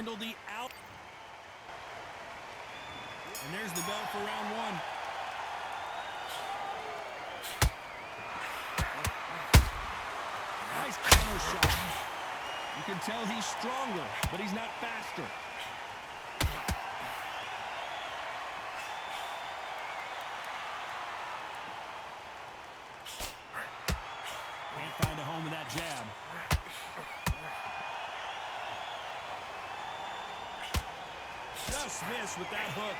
handle the out. And there's the bell for round one. Nice counter shot. You can tell he's stronger, but he's not faster. Can't find a home with that jab. Just missed with that hook.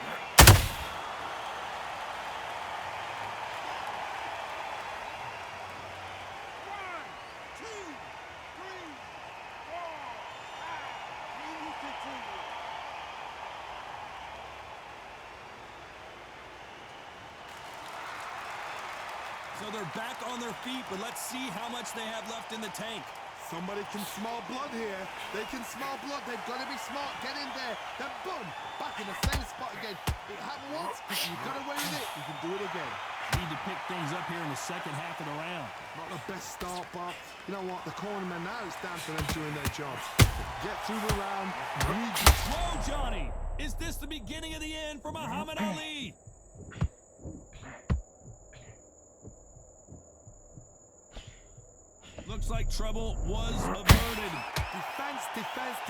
So they're back on their feet, but let's see how much they have left in the tank. Somebody can smell blood here. They can smell blood. They've got to be smart. Get in there. Then boom, back in the same spot again. It happened once. You got away with it. You can do it again. Need to pick things up here in the second half of the round. Not the best start, but you know what? The cornermen now, it's down to them doing their job. Get through the round. Whoa, Johnny! Is this the beginning of the end for Muhammad Ali? Looks like trouble was averted. Defense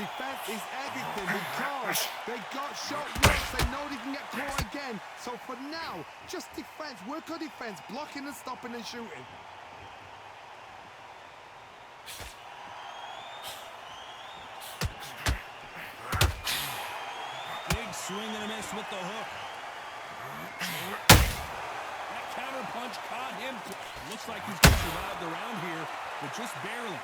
is everything because they got shot once. They know they can get caught again. So for now, just defense. Work on defense. Blocking and stopping and shooting. Big swing and a miss with the hook. That counter punch caught him. Looks like he's going to survive the round here, but just barely.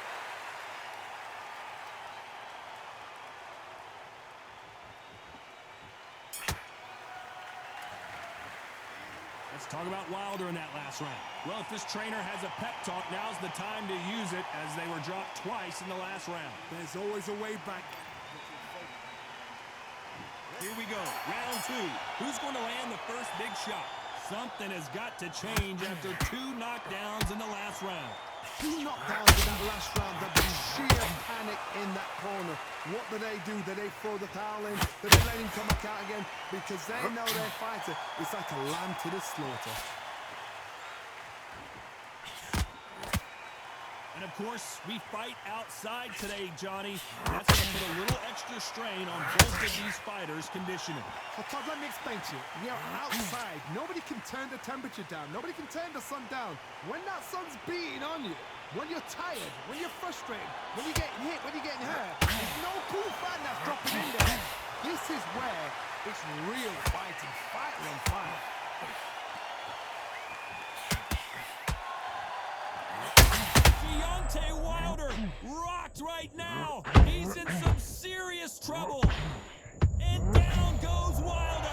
Let's talk about Wilder in that last round. Well, if this trainer has a pep talk, now's the time to use it as they were dropped twice in the last round. There's always a way back. Here we go, round two. Who's going to land the first big shot? Something has got to change after two knockdowns in the last round. Two knockdowns in that last round. There'd be sheer panic in that corner. What do? Do they throw the towel in? Do they let him come back out again? Because they know their fighter is like a lamb to the slaughter. And of course, we fight outside today, Johnny. That's going to put a little extra strain on both of these fighters' conditioning. Well, Todd, let me explain to you. You're outside. Nobody can turn the temperature down. Nobody can turn the sun down. When that sun's beating on you, when you're tired, when you're frustrated, when you're getting hit, when you're getting hurt, there's no cool fan that's dropping in there. This is where it's real fighting. Fighter on fire. Deontay Wilder rocked right now. He's in some serious trouble. And down goes Wilder.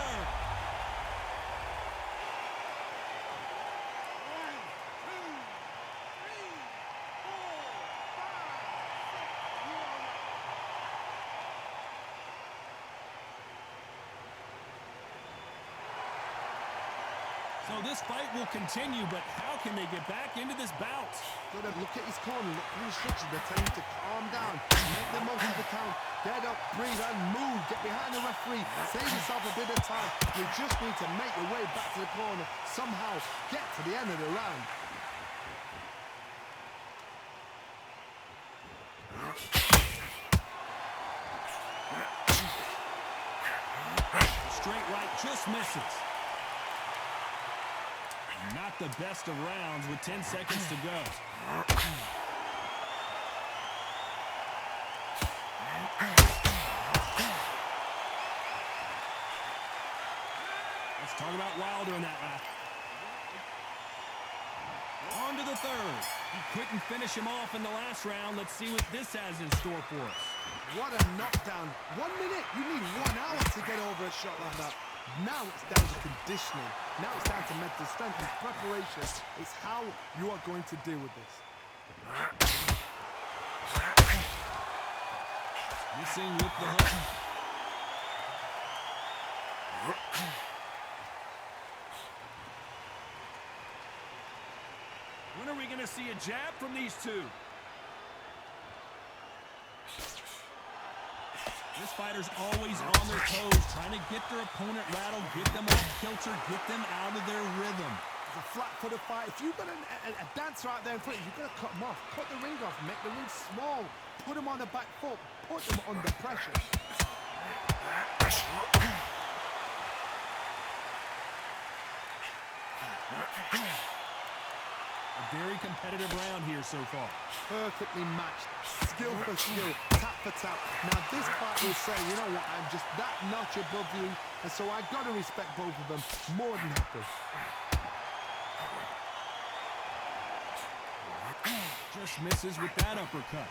So this fight will continue, but how can they get back into this bout? Got to look at his corner, look at the instructions. They're telling him to calm down, make the most of the count, get up, breathe, and move. Get behind the referee, save yourself a bit of time. You just need to make your way back to the corner, somehow get to the end of the round. Straight right just misses. Not the best of rounds with 10 seconds to go. Let's talk about Wilder in that round. On to the third. He couldn't finish him off in the last round. Let's see what this has in store for us. What a knockdown. 1 minute, you need 1 hour to get over a shot like that. Now it's down to conditioning. Now it's down to mental strength and preparation. It's how you are going to deal with this. Missing with the hook. When are we going to see a jab from these two? This fighters always on their toes, trying to get their opponent rattled, get them off kilter, get them out of their rhythm. It's a flat-footed fight. If you've got a dancer out there in front, you've got to cut them off. Cut the ring off, make the ring small. Put them on the back foot, put them under pressure. A very competitive round here so far. Perfectly matched, skill for skill, tap for tap. Now this fight will say, you know what, I'm just that notch above you, and so I've got to respect both of them more than happy. Just misses with that uppercut.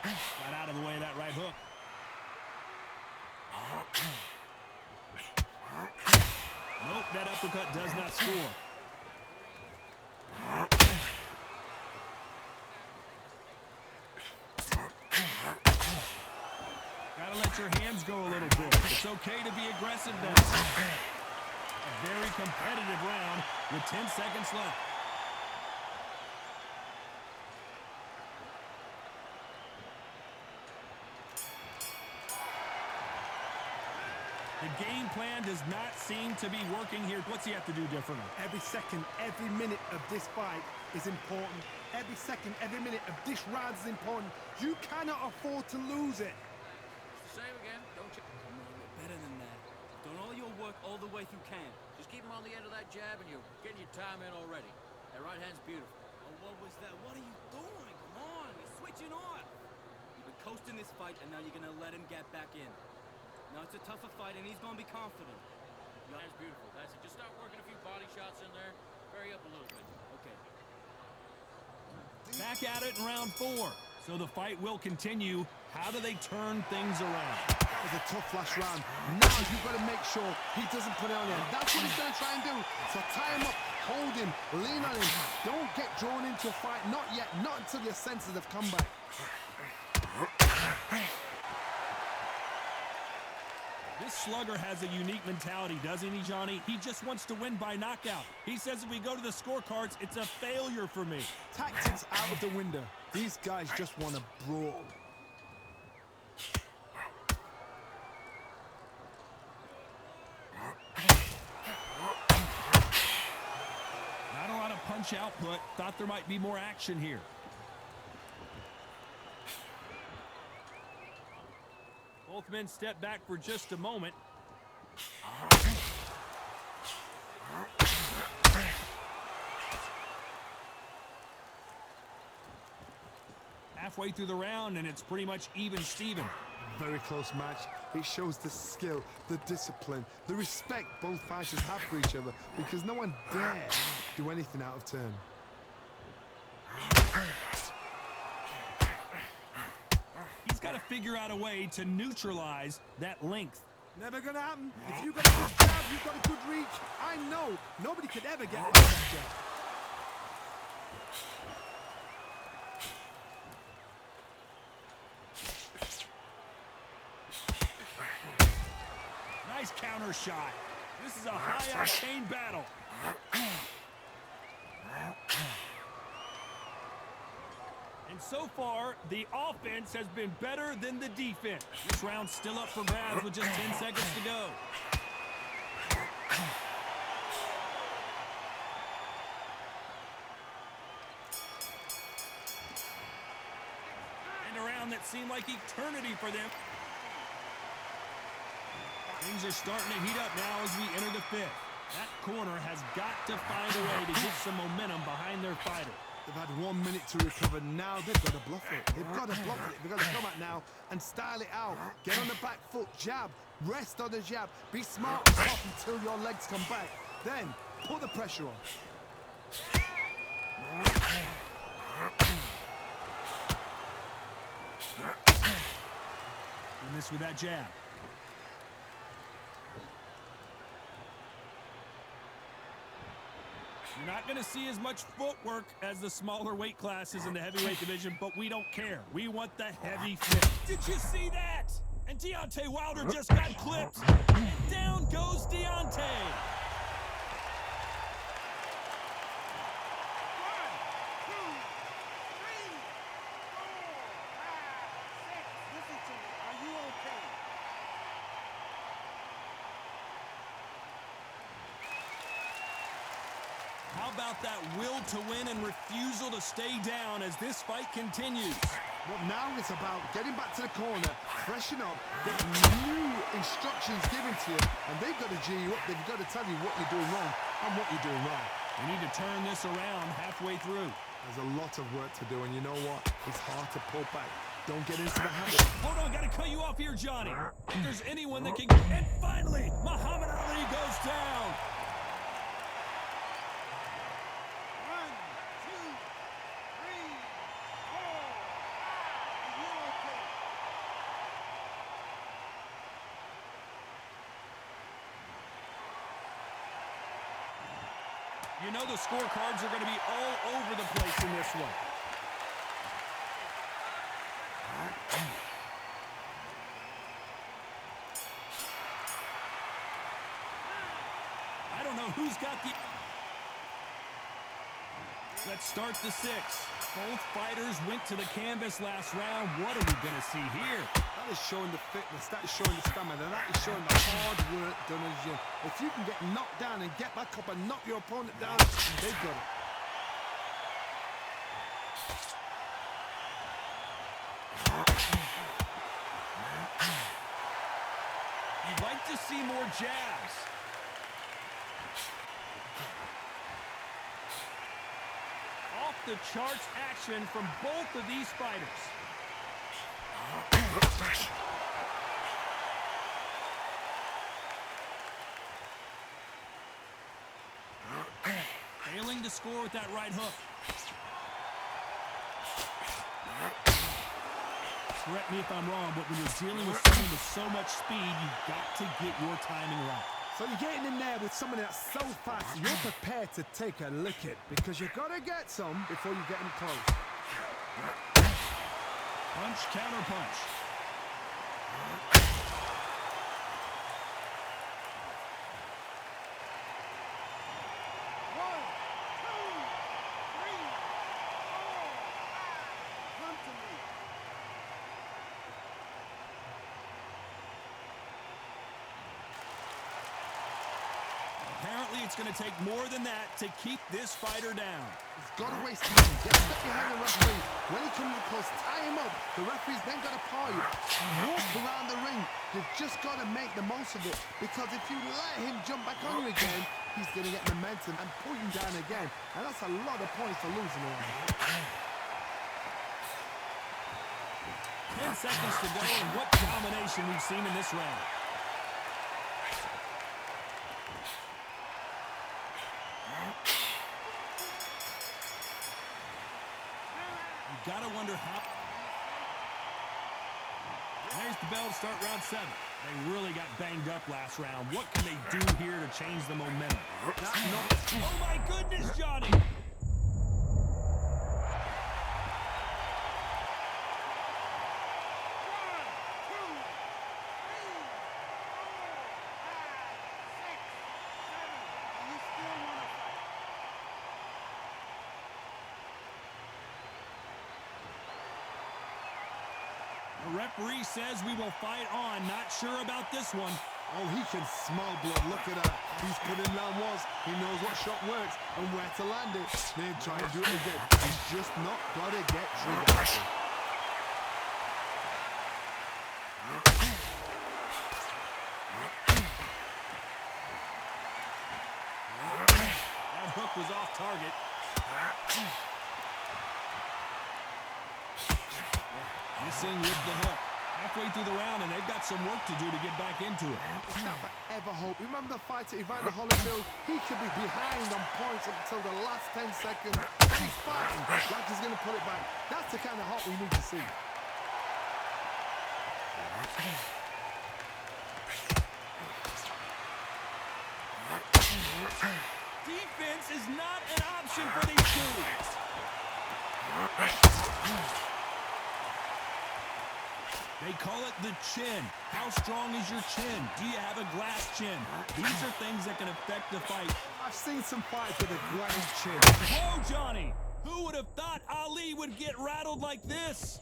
Got out of the way of that right hook. Nope, that uppercut does not score. Gotta let your hands go a little bit. It's okay to be aggressive now. A very competitive round with 10 seconds left. The game plan does not seem to be working here. What's he have to do differently? Every second, every minute of this fight is important. Every second, every minute of this round is important. You cannot afford to lose it. Same again, don't you? Come on, you're better than that. Done all your work all the way through camp. Just keep him on the end of that jab and you're getting your time in already. That right hand's beautiful. Oh, what was that? What are you doing? Come on, you're switching off. You've been coasting this fight, and now you're going to let him get back in. Now it's a tougher fight, and he's going to be confident. That's beautiful. That's it. Just start working a few body shots in there. Vary up a little bit. Okay. Back at it in round 4. So the fight will continue. How do they turn things around? That was a tough last round. Now you've got to make sure he doesn't put it on you. That's what he's going to try and do. So tie him up, hold him, lean on him. Don't get drawn into a fight. Not yet. Not until your senses have come back. This slugger has a unique mentality, doesn't he, Johnny? He just wants to win by knockout. He says if we go to the scorecards, it's a failure for me. Tactics out of the window. These guys just want to brawl. Not a lot of punch output. Thought there might be more action here. Both men step back for just a moment. Halfway through the round, and it's pretty much even Steven. Very close match. It shows the skill, the discipline, the respect both fighters have for each other, because no one dares do anything out of turn. He's got to figure out a way to neutralize that length. Never gonna happen. If you've got a good jab, you've got a good reach. I know nobody could ever get past that jab. Nice counter shot. This is a high-octane battle. And so far, the offense has been better than the defense. This round's still up for grabs with just 10 seconds to go. And a round that seemed like eternity for them. Things are starting to heat up now as we enter the 5th. That corner has got to find a way to get some momentum behind their fighter. They've had 1 minute to recover. Now they've got to bluff it. They've got to bluff it. They've got to come out now and style it out. Get on the back foot, jab, rest on the jab. Be smart and soft until your legs come back. Then put the pressure on. You miss with that jab. You're not going to see as much footwork as the smaller weight classes in the heavyweight division, but we don't care. We want the heavy fit. Did you see that? And Deontay Wilder just got clipped. And down goes Deontay. How about that will to win and refusal to stay down as this fight continues? Well, now it's about getting back to the corner, freshen up, getting new instructions given to you, and they've got to G you up. They've got to tell you what you're doing wrong and what you're doing right. We need to turn this around halfway through. There's a lot of work to do, and you know what? It's hard to pull back. Don't get into the habit. Hold on, gotta cut you off here, Johnny. If there's anyone that can... And finally, Muhammad Ali goes down. 1, 2, 3, 4. You're okay. You know the scorecards are going to be all over the place in this one. I don't know who's got the... Let's start the 6. Both fighters went to the canvas last round. What are we going to see here? That is showing the fitness, that is showing the stamina, that is showing the hard work done in the gym. If you can get knocked down and get back up and knock your opponent down, they've got it. You'd like to see more jabs. Off the charts action from both of these fighters. Failing to score with that right hook. Correct me if I'm wrong, but when you're dealing with someone with so much speed, you've got to get your timing right. So you're getting in there with someone that's so fast, you're prepared to take a licking because you've got to get some before you get them close. Punch, counter punch. Apparently, it's going to take more than that to keep this fighter down. He's got to waste time. Get stuck behind the referee. When he comes close, tie him up. The referee's then got to paw you. Walk around the ring. You've just got to make the most of it. Because if you let him jump back on you again, he's going to get momentum and pull you down again. And that's a lot of points for losing around. 10 seconds to go, and what domination we've seen in this round. You gotta wonder how... There's the bell to start round 7. They really got banged up last round. What can they do here to change the momentum? Oh my goodness, Johnny! The referee says we will fight on. Not sure about this one. Oh, he can smell blood. Look at that. He's put in round once. He knows what shot works and where to land it. Then try to do it again. He's just not got to get triggered. That hook was off target. Missing with the hook. Halfway through the round, and they've got some work to do to get back into it. It's not ever hope. Remember the fight at Evander Holyfield? He could be behind on points until the last 10 seconds. And he's fighting like he's going to pull it back. That's the kind of hope we need to see. Defense is not an option for these two. They call it the chin. How strong is your chin? Do you have a glass chin? These are things that can affect the fight. I've seen some fights with a glass chin. Whoa, Johnny! Who would have thought Ali would get rattled like this?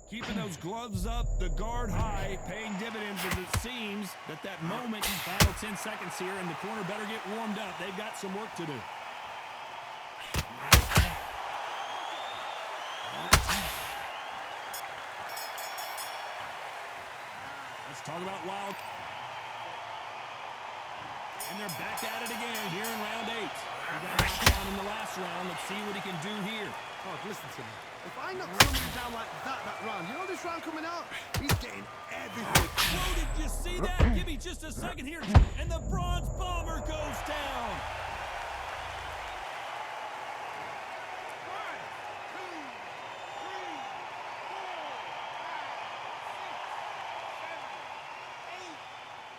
Keeping those gloves up, the guard high, paying dividends as it seems that moment, final 10 seconds here, and the corner better get warmed up. They've got some work to do. Let's talk about Wild. And they're back at it again here in round 8. He got knocked down in the last round. Let's see what he can do here. Oh, listen to me. If I knock somebody down like that round, you know this round coming out? He's getting everything. Whoa, did you see that? Give me just a second here. And the Bronze Bomber goes down. 1, 2, 3, 4, 5, 6, 7, 8,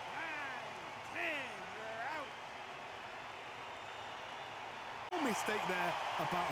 9, 10. You're out. No mistake there about